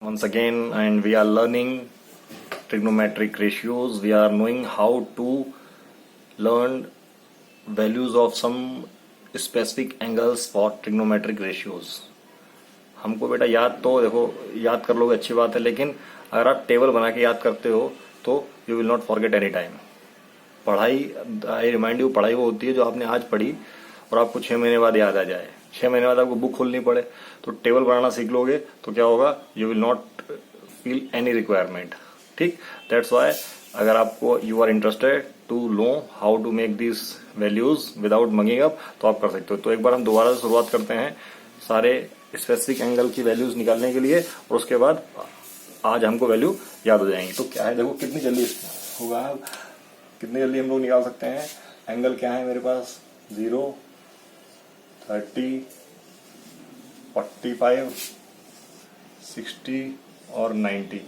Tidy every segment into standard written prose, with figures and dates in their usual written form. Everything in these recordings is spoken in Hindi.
Once again, and we are learning trigonometric ratios. We are knowing how to learn values of some specific angles for trigonometric ratios. हमको बेटा याद तो देखो याद कर लोगे अच्छी बात है, लेकिन अगर आप टेबल बना के याद करते हो तो you will not forget any time. पढ़ाई, आई रिमाइंड यू, पढ़ाई वो होती है जो आपने आज पढ़ी और आपको 6 महीने बाद याद आ जाए. 6 महीने बाद आपको बुक खोलनी पड़े तो टेबल बनाना सीख लोगे तो क्या होगा, you will not feel any requirement. ठीक, दैट्स वाई अगर आपको you are interested to know how to make this values without munging up तो आप कर सकते हो. तो एक बार हम दोबारा से शुरुआत करते हैं सारे स्पेसिफिक एंगल की वैल्यूज निकालने के लिए और उसके बाद आज हमको वैल्यू याद हो जाएंगी. तो क्या है, देखो कितनी जल्दी होगा, कितनी जल्दी हम लोग निकाल सकते हैं. एंगल क्या है मेरे पास, 0, 30, 45, 60 और 90.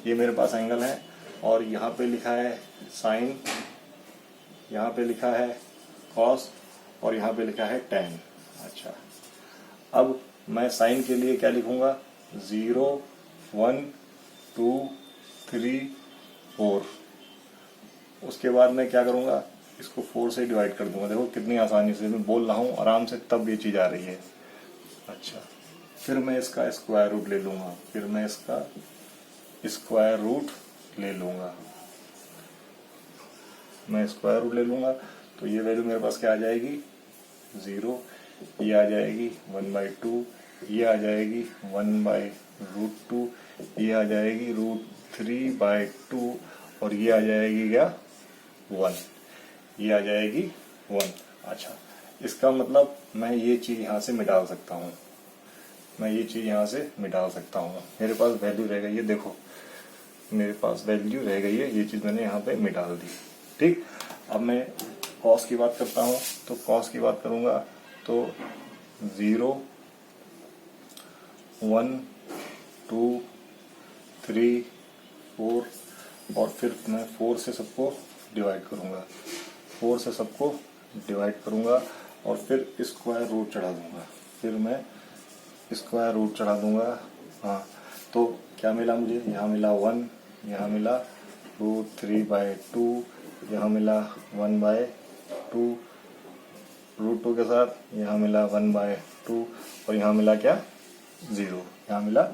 ये मेरे पास एंगल है और यहाँ पे लिखा है साइन, यहाँ पे लिखा है कॉस और यहाँ पे लिखा है टेन. अच्छा, अब मैं साइन के लिए क्या लिखूंगा, 0, 1, 2, 3, 4. उसके बाद मैं क्या करूंगा, इसको 4 से डिवाइड कर दूंगा. देखो कितनी आसानी से मैं बोल रहा हूं आराम से, तब ये चीज आ रही है. अच्छा, फिर मैं इसका स्क्वायर रूट ले लूंगा, फिर मैं इसका स्क्वायर रूट ले लूंगा, मैं स्क्वायर रूट ले लूंगा. तो ये वैल्यू मेरे पास क्या आ जाएगी, 0. ये आ जाएगी 1/2, ये आ जाएगी 1/√2, ये आ जाएगी √3/2 और ये आ जाएगी क्या, 1. ये आ जाएगी 1. अच्छा, इसका मतलब मैं ये चीज यहां से मिटा सकता हूं, मैं ये चीज यहां से मिटा सकता हूं. मेरे पास वैल्यू रह गई है, देखो मेरे पास वैल्यू रह गई है, ये चीज मैंने यहाँ पे मिटा दी. ठीक, अब मैं कॉस की बात करता हूं. तो कॉस की बात करूंगा तो 0, 1, 2, 3, 4 और फिर मैं 4 से सबको डिवाइड करूंगा, 4 से सबको डिवाइड करूंगा और फिर स्क्वायर रूट चढ़ा दूंगा, फिर मैं स्क्वायर रूट चढ़ा दूंगा. हाँ, तो क्या मिला मुझे, यहाँ मिला 1, यहाँ मिला √3/2, यहाँ मिला 1/2 √2 के साथ, यहाँ मिला 1/2 और यहाँ मिला क्या, 0. यहाँ मिला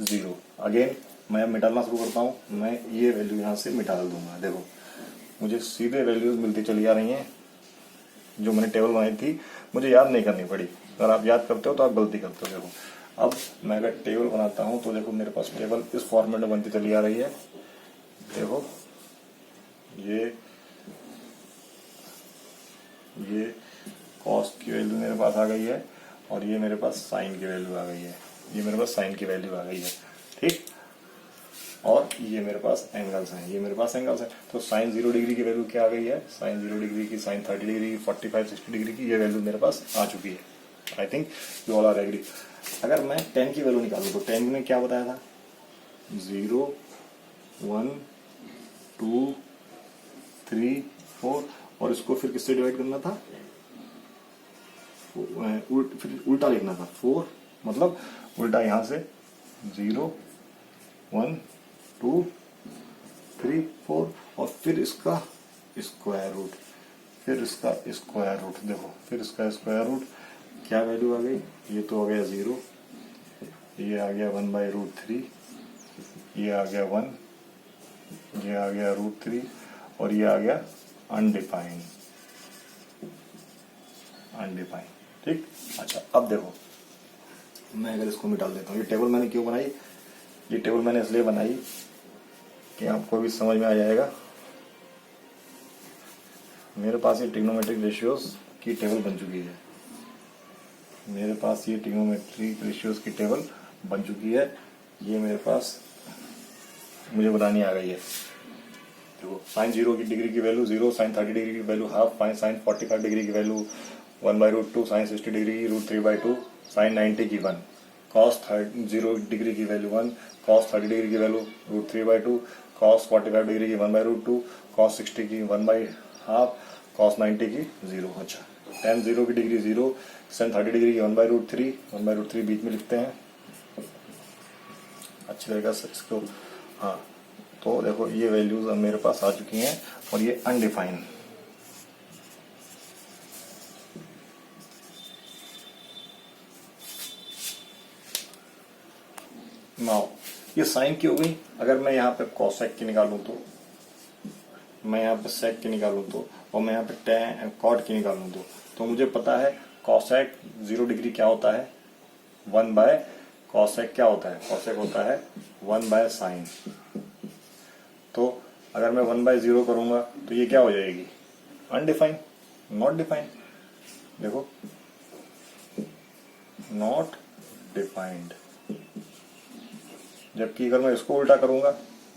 0. अगेन मैं मिटाना शुरू करता हूँ. मैं ये वैल्यू यहाँ से मिटा दूंगा. देखो मुझे सीधे वैल्यूज मिलती चली आ रही हैं. जो मैंने टेबल बनाई थी मुझे याद नहीं करनी पड़ी. अगर आप याद करते हो तो आप गलती करते हो. देखो अब मैं अगर टेबल बनाता हूँ तो देखो मेरे पास टेबल इस फॉर्मेट में बनती चली आ रही है. देखो ये कॉस की वैल्यू मेरे पास आ गई है और ये मेरे पास साइन की वैल्यू आ गई है, ये मेरे पास साइन की वैल्यू आ गई है. ठीक, और ये मेरे पास एंगल्स हैं, ये मेरे पास एंगल्स हैं. तो साइन 0 डिग्री की वैल्यू क्या आ गई है, साइन 0 डिग्री की, साइन 30 डिग्री की, 45, 60 डिग्री की, ये वैल्यू मेरे पास आ चुकी है. I think you all are agree. अगर मैं 10 की वैल्यू निकालूं तो 10 में क्या बताया था, 0, 1, 2, 3, 4 और इसको फिर किससे डिवाइड करना था, फिर उल्टा लिखना था. 4 मतलब उल्टा यहां से 0, 1, 2, 3, 4 और फिर इसका स्क्वायर रूट, फिर इसका स्क्वायर रूट. देखो फिर इसका स्क्वायर रूट, क्या वैल्यू आ गई, ये तो आ गया 0, ये आ गया 1/√3, ये आ गया 1, ये आ गया √3 और ये आ गया अनडिफाइंड. ठीक, अच्छा अब देखो मैं अगर इसको मिटा देता हूँ. ये टेबल मैंने क्यों बनाई, ये टेबल मैंने इसलिए बनाई कि आपको भी समझ में आ जाएगा. मेरे पास ये ट्रिग्नोमेट्रिक रेशियोज की टेबल बन चुकी है, मेरे पास ये ट्रिग्नोमेट्रिक रेशियोज की टेबल बन चुकी है. ये मेरे पास मुझे बतानी आ गई है. देखो साइन 0 की डिग्री की वैल्यू 0, साइन 30 डिग्री की वैल्यू हाफ, साइन 45 डिग्री की वैल्यू 1/√2, साइन 60 डिग्री की √3/2, साइन 90 की 1, कॉस 0 डिग्री की वैल्यू 1, कॉस 30 डिग्री की वैल्यू √3/2, कॉस 45 डिग्री की 1/√2, कॉस 60 की 1/2, कॉस 90 की 0. अच्छा, tan 0 की डिग्री 0, साइन 30 डिग्री की 1/√3 बीच में लिखते हैं, अच्छी तरीके से इसको। हाँ, तो देखो ये वैल्यूज अब मेरे पास आ चुकी हैं और ये अनडिफाइंड। नाउ ये साइन की हो गई। अगर मैं यहाँ पे कॉसेक की निकालूं तो, मैं यहाँ पे सेक की निकालूं तो, और मैं यहाँ पे टैन कॉट की निकालूं तो मुझे पता है कॉसेक 0 डिग्री क्या होता है, 1 बाय कॉसेक क्या होता है, कॉसेक होता है 1 बाय साइन। तो अगर मैं 1 बाय 0 करूंगा तो ये क्या हो जाएगी, अनडिफाइंड, नॉट डिफाइंड। देखो नॉट डिफाइंड। जबकि अगर मैं इसको उल्टा करूंगा,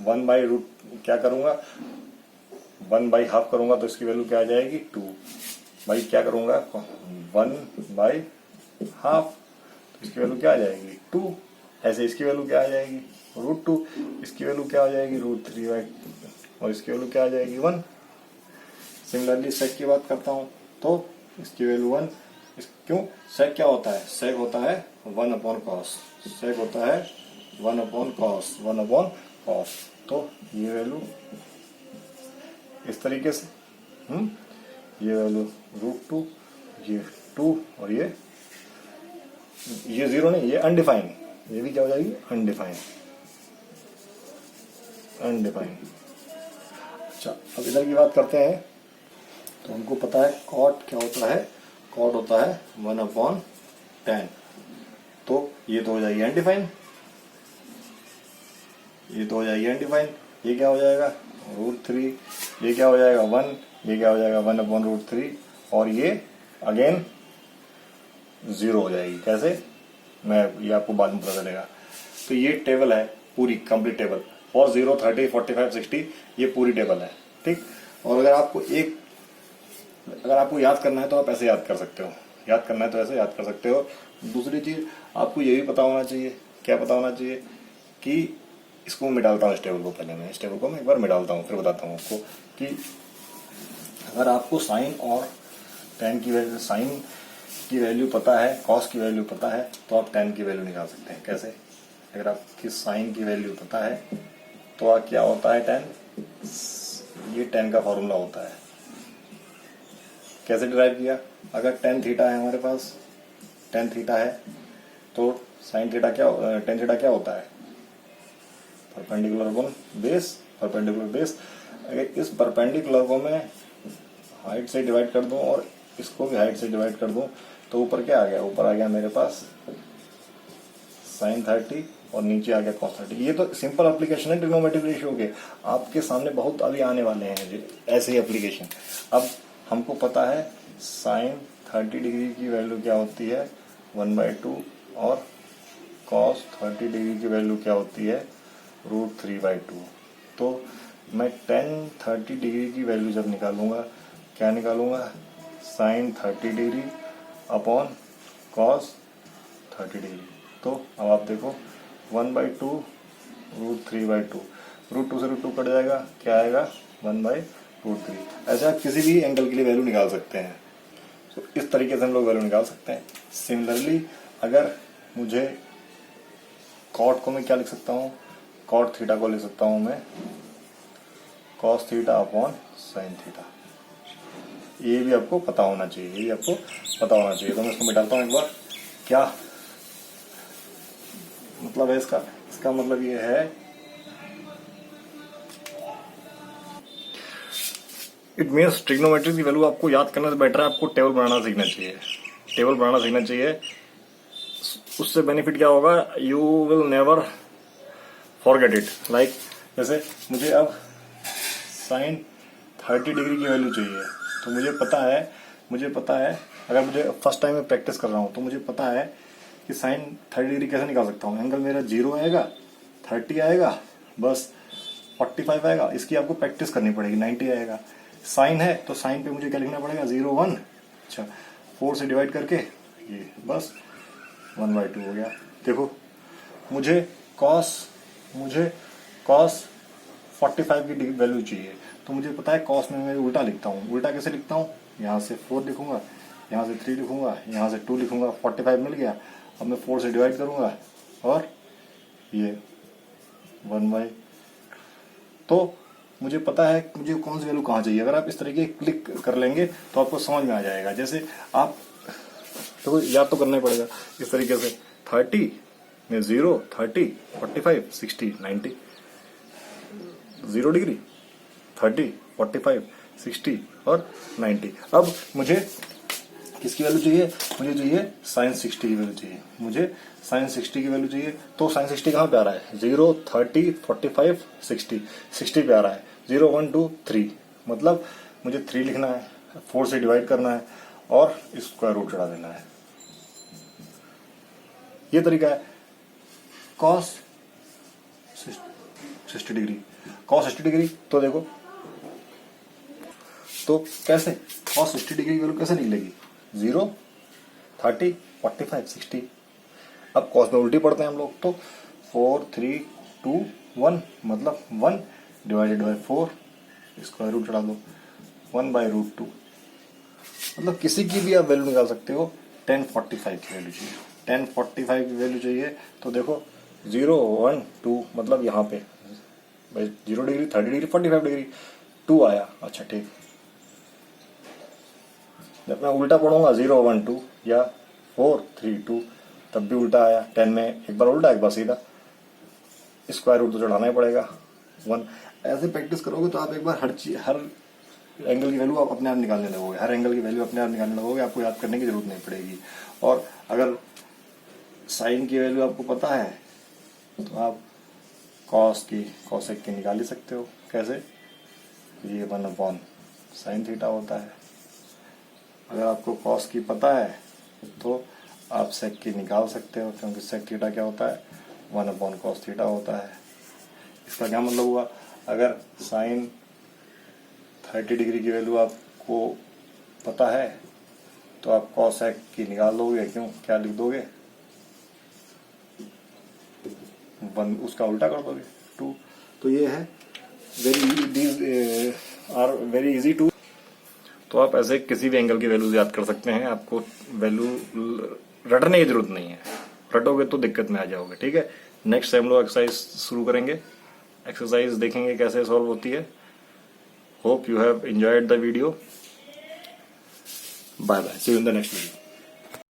1 बाई रूट क्या करूंगा, 1 बाई हाफ करूंगा तो इसकी वैल्यू क्या आ जाएगी, 2 बाई क्या करूंगा, 1 बाई हाफ, तो इसकी वैल्यू क्या आ जाएगी, 2। ऐसे इसकी वैल्यू क्या आ जाएगी, √2। इसकी वैल्यू क्या आ जाएगी, √3/, और इसकी वैल्यू क्या आ जाएगी, 1। सिमिलरली सेक की बात करता हूं तो इसकी वैल्यू 1। क्यों, सेक क्या होता है, सेक होता है 1/cos, सेक होता है 1/cos, 1/cos। तो ये वैल्यू इस तरीके से, ये वैल्यू √2, ये 2, और ये 0 नहीं, ये अनडिफाइंड, ये भी क्या हो जाएगी, अनडिफाइंड, अनडिफाइंड। अच्छा, अब इधर की बात करते हैं। तो हमको पता है कॉट क्या होता है, कॉट होता है 1/tan। तो ये तो हो जाएगी अनडिफाइंड, ये तो हो जाएगी अनडिफाइंड। ये क्या हो जाएगा, √3, ये क्या हो जाएगा 1, ये क्या हो जाएगा 1/√3, और ये अगेन 0 हो जाएगी। कैसे, मैं ये आपको बाद में पता चलेगा। तो ये टेबल है पूरी कंप्लीट टेबल, और 0, 30, 45, 60 ये पूरी टेबल है, ठीक। और अगर आपको याद करना है तो आप ऐसे याद कर सकते हो, याद करना है तो ऐसे याद कर सकते हो। दूसरी चीज आपको ये भी पता होना चाहिए, क्या पता होना चाहिए, कि इसको मैं डालता हूँ इस टेबल को, पहले मैं इस टेबल को मैं एक बार मैं डालता हूँ, फिर बताता हूँ आपको कि अगर आपको साइन और tan की वैल्यू, साइन की वैल्यू पता है, कॉस की वैल्यू पता है, तो आप tan की वैल्यू निकाल सकते हैं। कैसे, अगर आपकी साइन की वैल्यू पता है तो क्या होता है tan, ये tan का फॉर्मूला होता है। कैसे डिराइव किया, अगर tan थीटा है हमारे पास, tan थीटा है तो साइन थीटा क्या, tan थीटा क्या होता है, perpendicular upon base, perpendicular base. अगर इस परपेंडिकुलर को मैं हाइट से डिवाइड कर दूं और इसको भी हाइट से डिवाइड कर दूं तो ऊपर क्या आ गया, ऊपर आ गया मेरे पास sin 30 और नीचे आ गया cos 30। ये तो सिंपल एप्लीकेशन है ट्रिग्नोमेट्रिक रेशियो के, आपके सामने बहुत अभी आने वाले हैं ऐसे एप्लीकेशन। अब हमको पता है sin 30 डिग्री की वैल्यू क्या होती है, 1/2, और cos 30 डिग्री की वैल्यू क्या होती है, √3/2। तो मैं tan 30 डिग्री की वैल्यू जब निकालूंगा, क्या निकालूंगा, sin 30 degree upon cos 30 degree. तो अब आप देखो 1/2 √3/2, √2 से √2 कट जाएगा, क्या आएगा 1/√3। ऐसे आप किसी भी एंगल के लिए वैल्यू निकाल सकते हैं। तो इस तरीके से हम लोग वैल्यू निकाल सकते हैं। सिमिलरली अगर मुझे कॉट को मैं क्या लिख सकता हूँ, कॉट थीटा को लिख सकता हूँ मैं cos theta upon sine theta. ये भी आपको पता होना चाहिए, ये भी आपको पता होना चाहिए। तो मैं इसको मिटाता हूँ एक बार, क्या मतलब है इसका मतलब ये है, इट मीन्स ट्रिग्नोमेट्री की वैल्यू आपको याद करने से बेटर है आपको टेबल बनाना सीखना चाहिए, टेबल बनाना सीखना चाहिए। उससे बेनिफिट क्या होगा, you will never forget it. Like जैसे मुझे अब साइन 30 डिग्री की वैल्यू चाहिए, तो मुझे पता है अगर मुझे फर्स्ट टाइम में प्रैक्टिस कर रहा हूँ तो मुझे पता है कि साइन 30 डिग्री कैसे निकाल सकता हूँ। एंगल मेरा 0 आएगा, 30 आएगा, बस 45 आएगा, इसकी आपको प्रैक्टिस करनी पड़ेगी। 90 आएगा, साइन है तो साइन पे मुझे क्या लिखना पड़ेगा, 0, 1। अच्छा, 4 से डिवाइड करके ये बस 1/2 हो गया। देखो मुझे कॉस 45 की वैल्यू चाहिए, तो मुझे पता है कॉस में मैं उल्टा लिखता हूँ। उल्टा कैसे लिखता हूँ, यहाँ से 4 लिखूंगा, यहाँ से 3 लिखूंगा, यहाँ से 2 लिखूंगा, 45 मिल गया। अब मैं 4 से डिवाइड करूंगा और ये 1 बाई, तो मुझे पता है मुझे कौन सी वैल्यू कहाँ चाहिए। अगर आप इस तरीके क्लिक कर लेंगे तो आपको समझ में आ जाएगा। जैसे आप तो याद तो करना ही पड़ेगा इस तरीके से, 30 में 0, 30, 45, 60, 90, 0 डिग्री, 30, 45, 60 और 90। अब मुझे किसकी वैल्यू चाहिए? मुझे चाहिए साइन 60 की वैल्यू चाहिए, मुझे साइन 60 की वैल्यू चाहिए। तो साइन 60 कहाँ पे आ रहा है? 0, 30, 45, 60, 60 पे आ रहा है। 0, 1, 2, 3, मतलब मुझे 3 लिखना है, 4 से डिवाइड करना है और स्क्वायर रूट चढ़ा देना है। ये तरीका है। कॉस 60 डिग्री, कॉस 60 डिग्री, तो देखो तो कैसे कॉस 60 डिग्री की वैल्यू कैसे निकलेगी? 0, 30, 45, 60। अब कॉस में उल्टी पढ़ते हैं हम लोग, तो 4, 3, 2, 1, मतलब 1 डिवाइडेड बाई 4, स्क्वायर रूट चढ़ा दो, 1 बाई रूट 2, मतलब किसी की भी आप वैल्यू निकाल सकते हो। 1045 की वैल्यू चाहिए, 1045 की वैल्यू चाहिए। तो देखो 0, 1, 2, मतलब यहाँ पे 0 डिग्री, 30 डिग्री, 45 डिग्री, 2 आया। अच्छा ठीक, जब मैं उल्टा पढ़ूंगा 0, 1, 2 या 4, 3, 2, तब भी उल्टा आया। 10 में एक बार उल्टा एक बार सीधा, स्क्वायर रूट तो चढ़ाना ही पड़ेगा 1। ऐसे प्रैक्टिस करोगे तो आप एक बार हर एंगल की वैल्यू आप अपने आप निकालने लगोगे, हर एंगल की वैल्यू अपने आप निकालने लगोगे, आपको याद करने की जरूरत नहीं पड़ेगी। और अगर साइन की वैल्यू आपको पता है तो आप कॉस की, कॉसेक की निकाल ही सकते हो। कैसे? ये 1 साइन थीटा होता है। अगर आपको कॉस की पता है तो आप सेक की निकाल सकते हो, क्योंकि सेक थीटा क्या होता है? 1 कॉस थीटा होता है। इसका क्या मतलब हुआ? अगर साइन 30 डिग्री की वैल्यू आपको पता है तो आप कॉसेक की निकाल लोगे। क्यों? क्या लिख दोगे? 1, उसका उल्टा कर दोगे 2। तो ये है आर वेरी इजी टू। तो आप ऐसे किसी भी एंगल की वैल्यूज याद कर सकते हैं। आपको वैल्यू रटने की जरूरत नहीं है, रटोगे तो दिक्कत में आ जाओगे। ठीक है, नेक्स्ट हम लोग एक्सरसाइज शुरू करेंगे, एक्सरसाइज देखेंगे कैसे सॉल्व होती है। Hope you have enjoyed the video. Bye bye, see you in the next video.